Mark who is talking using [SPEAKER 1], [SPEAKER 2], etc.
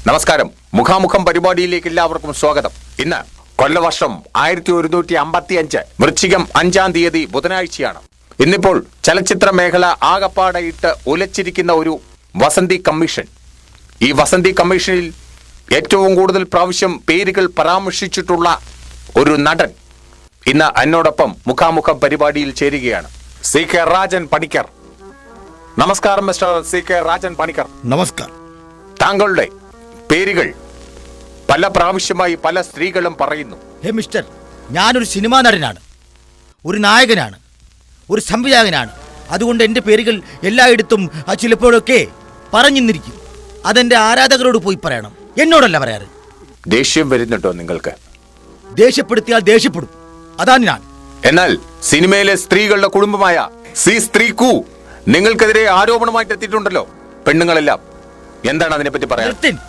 [SPEAKER 1] നമസ്കാരം. മുഖാമുഖം പരിപാടിയിലേക്ക് എല്ലാവർക്കും സ്വാഗതം. ഇന്ന് കൊല്ലവർഷം 1155 വൃശ്ചികം 5-ാം തീയതി ബുധനാഴ്ചയാണ്. ഇന്നിപ്പോൾ ചലച്ചിത്ര മേഖല ആകപ്പാടയിട്ട് ഉലച്ചിരിക്കുന്ന ഒരു വസന്തി കമ്മീഷൻ. ഈ വസന്തി കമ്മീഷനിൽ ഏറ്റവും കൂടുതൽ പ്രാവശ്യം പേരുകൾ പരാമർശിച്ചിട്ടുള്ള ഒരു നടൻ ഇന്ന് എന്നോടൊപ്പം മുഖാമുഖം പരിപാടിയിൽ ചേരുകയാണ്. C K Rajan Panicker. നമസ്കാരം mister C K Rajan Panicker.
[SPEAKER 2] നമസ്കാരം.
[SPEAKER 1] താങ്കളുടെ പേരുകൾ പല പ്രാവശ്യമായി പല സ്ത്രീകളും പറയുന്നു.
[SPEAKER 2] ഹേ മിസ്റ്റർ, ഞാനൊരു സിനിമാ നടനാണ്, ഒരു നായകനാണ്, ഒരു സംവിധായകനാണ്. അതുകൊണ്ട് എൻ്റെ പേരുകൾ എല്ലായിടത്തും ചിലപ്പോഴൊക്കെ പറഞ്ഞിരിക്കും. അതെൻ്റെ ആരാധകരോട് പോയി പറയണം, എന്നോടല്ല പറയാറ്.
[SPEAKER 1] ദേഷ്യം വരുന്നുണ്ടോ നിങ്ങൾക്ക്?
[SPEAKER 2] ദേഷ്യപ്പെടുത്തിയാൽ ദേഷ്യപ്പെടും, അതാണ് ഞാൻ.
[SPEAKER 1] എന്നാൽ സിനിമയിലെ സ്ത്രീകളുടെ കുടുംബമായ സി സ്ത്രീക്കു നിങ്ങൾക്കെതിരെ ആരോപണമായിട്ട് എത്തിയിട്ടുണ്ടല്ലോ പെണ്ണുങ്ങളെല്ലാം. എന്താണ് അതിനെപ്പറ്റി പറയാൻ?